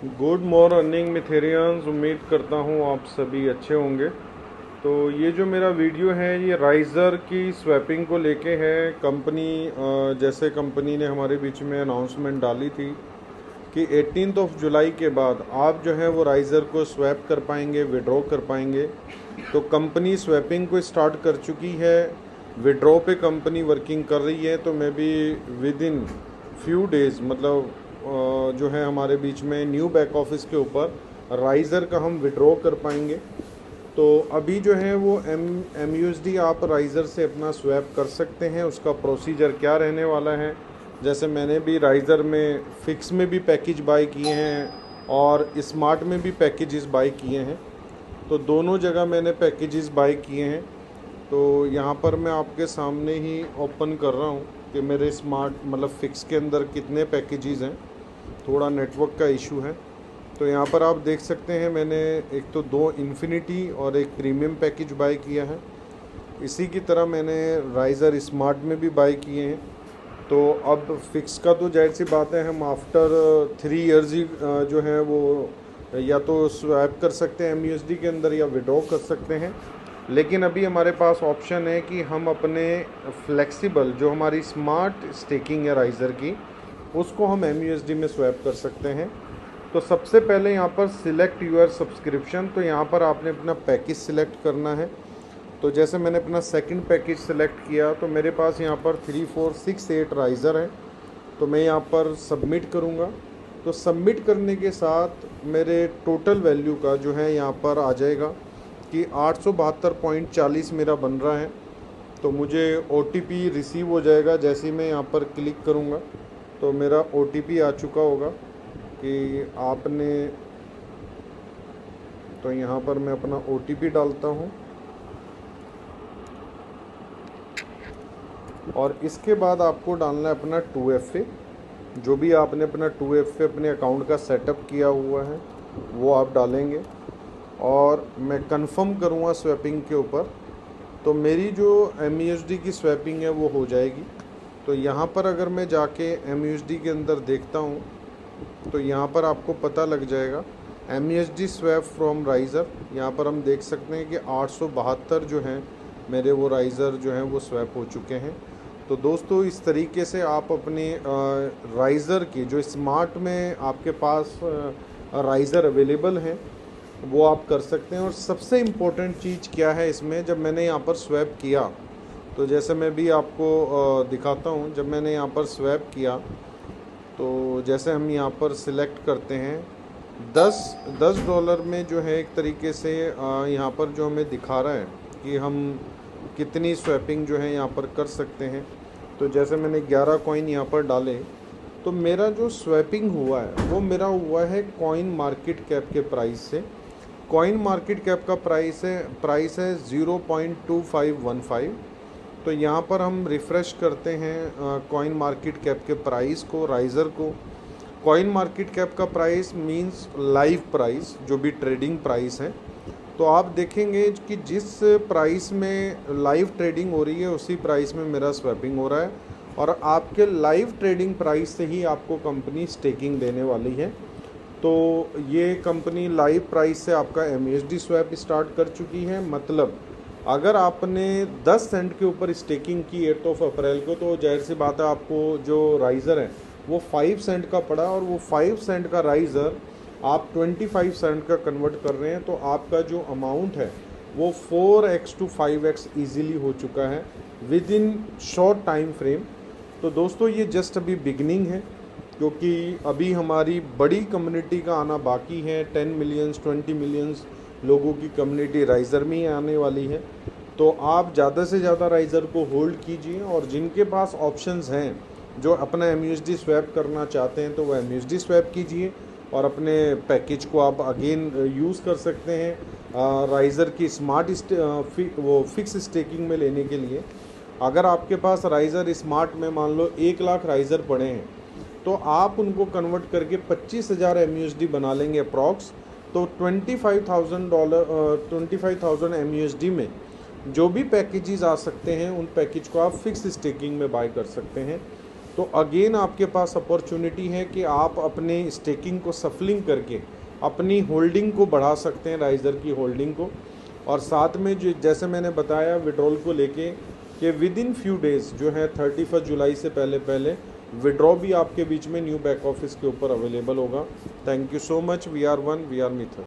Good morning मिथेरियंस। उम्मीद करता हूँ आप सभी अच्छे होंगे। तो ये जो मेरा वीडियो है ये राइज़र की स्वैपिंग को लेके है। कंपनी जैसे कंपनी ने हमारे बीच में अनाउंसमेंट डाली थी कि 18 जुलाई के बाद आप जो है वो राइज़र को स्वैप कर पाएंगे, विड्रॉ कर पाएंगे। तो कंपनी स्वैपिंग को स्टार्ट कर चुकी है, विड्रॉ पे कंपनी वर्किंग कर रही है। तो मैं भी विद इन फ्यू डेज़ मतलब जो है हमारे बीच में न्यू बैक ऑफिस के ऊपर राइज़र का हम विड्रॉ कर पाएंगे। तो अभी जो है वो एम यू एस डी आप राइज़र से अपना स्वैप कर सकते हैं। उसका प्रोसीजर क्या रहने वाला है, जैसे मैंने भी राइज़र में फ़िक्स में भी पैकेज बाय किए हैं और स्मार्ट में भी पैकेजेस बाय किए हैं। तो दोनों जगह मैंने पैकेजेस बाय किए हैं। तो यहाँ पर मैं आपके सामने ही ओपन कर रहा हूँ कि मेरे स्मार्ट मतलब फ़िक्स के अंदर कितने पैकेजेस हैं। थोड़ा नेटवर्क का इशू है। तो यहाँ पर आप देख सकते हैं मैंने एक तो 2 इन्फिनिटी और एक प्रीमियम पैकेज बाय किया है। इसी की तरह मैंने राइज़र स्मार्ट में भी बाय किए हैं। तो अब फिक्स का तो जाहिर सी बात है हम आफ्टर 3 इयर्स ही जो है वो या तो स्वैप कर सकते हैं MUSD के अंदर या विड्रॉ कर सकते हैं। लेकिन अभी हमारे पास ऑप्शन है कि हम अपने फ्लेक्सिबल जो हमारी स्मार्ट स्टेकिंग है राइज़र की, उसको हम MUSD में स्वैप कर सकते हैं। तो सबसे पहले यहाँ पर सिलेक्ट यूर सब्सक्रिप्शन, तो यहाँ पर आपने अपना पैकेज सिलेक्ट करना है। तो जैसे मैंने अपना सेकंड पैकेज सेलेक्ट किया तो मेरे पास यहाँ पर 3, 4, 6, 8 राइज़र है। तो मैं यहाँ पर सबमिट करूँगा। तो सबमिट करने के साथ मेरे टोटल वैल्यू का जो है यहाँ पर आ जाएगा कि 872.40 मेरा बन रहा है। तो मुझे OTP रिसीव हो जाएगा जैसे ही मैं यहाँ पर क्लिक करूँगा। तो मेरा OTP आ चुका होगा कि आपने, तो यहाँ पर मैं अपना OTP डालता हूँ और इसके बाद आपको डालना है अपना 2FA। जो भी आपने अपना 2FA अपने अकाउंट का सेटअप किया हुआ है वो आप डालेंगे और मैं कंफर्म करूँगा स्वैपिंग के ऊपर। तो मेरी जो MUSD की स्वैपिंग है वो हो जाएगी। तो यहाँ पर अगर मैं जाके MUSD के अंदर देखता हूँ तो यहाँ पर आपको पता लग जाएगा MUSD स्वैप फ्रॉम राइज़र। यहाँ पर हम देख सकते हैं कि 872 जो हैं मेरे वो राइज़र जो हैं वो स्वैप हो चुके हैं। तो दोस्तों इस तरीके से आप अपने राइज़र की जो स्मार्ट में आपके पास राइज़र अवेलेबल हैं वो आप कर सकते हैं। और सबसे इम्पोर्टेंट चीज़ क्या है इसमें, जब मैंने यहाँ पर स्वैप किया तो जैसे मैं भी आपको दिखाता हूँ, जब मैंने यहाँ पर स्वैप किया तो जैसे हम यहाँ पर सिलेक्ट करते हैं 10 डॉलर में जो है एक तरीके से यहाँ पर जो हमें दिखा रहा है कि हम कितनी स्वैपिंग जो है यहाँ पर कर सकते हैं। तो जैसे मैंने 11 कॉइन यहाँ पर डाले तो मेरा जो स्वैपिंग हुआ है वो मेरा हुआ है कॉइन मार्केट कैप के प्राइस से। कॉइन मार्केट कैप का प्राइस है 0.2515। तो यहाँ पर हम रिफ़्रेश करते हैं कॉइन मार्केट कैप के प्राइस को, राइज़र को। कॉइन मार्केट कैप का प्राइस मींस लाइव प्राइस, जो भी ट्रेडिंग प्राइस है। तो आप देखेंगे कि जिस प्राइस में लाइव ट्रेडिंग हो रही है उसी प्राइस में मेरा स्वैपिंग हो रहा है और आपके लाइव ट्रेडिंग प्राइस से ही आपको कंपनी स्टेकिंग देने वाली है। तो ये कंपनी लाइव प्राइस से आपका MUSD स्वैप स्टार्ट कर चुकी है। मतलब अगर आपने 10 सेंट के ऊपर स्टेकिंग की 8 अप्रैल को तो जाहिर सी बात है आपको जो राइज़र है वो 5 सेंट का पड़ा और वो 5 सेंट का राइज़र आप 25 सेंट का कन्वर्ट कर रहे हैं। तो आपका जो अमाउंट है वो 4x to 5x ईज़िली हो चुका है with in short time frame. तो दोस्तों ये जस्ट अभी बिगनिंग है, क्योंकि अभी हमारी बड़ी कम्युनिटी का आना बाकी है। 10 मिलियंस 20 मिलियंस लोगों की कम्युनिटी राइज़र में ही आने वाली है। तो आप ज़्यादा से ज़्यादा राइज़र को होल्ड कीजिए और जिनके पास ऑप्शंस हैं जो अपना MUSD स्वैप करना चाहते हैं तो वो MUSD स्वैप कीजिए और अपने पैकेज को आप अगेन यूज़ कर सकते हैं राइज़र की स्मार्ट वो फिक्स स्टेकिंग में लेने के लिए। अगर आपके पास राइज़र स्मार्ट में मान लो 1 लाख राइज़र पड़े हैं तो आप उनको कन्वर्ट करके 25,000 MUSD बना लेंगे अप्रॉक्स। तो $25,000 MUSD में जो भी पैकेजेस आ सकते हैं उन पैकेज को आप फिक्स स्टेकिंग में बाय कर सकते हैं। तो अगेन आपके पास अपॉर्चुनिटी है कि आप अपने स्टेकिंग को सफलिंग करके अपनी होल्डिंग को बढ़ा सकते हैं, राइजर की होल्डिंग को। और साथ में जो जैसे मैंने बताया विड्रॉल को लेके कि विद इन फ्यू डेज़ जो है 31 जुलाई से पहले पहले विड्रॉ भी आपके बीच में न्यू बैक ऑफिस के ऊपर अवेलेबल होगा। Thank you so much. We are one, we are methyl.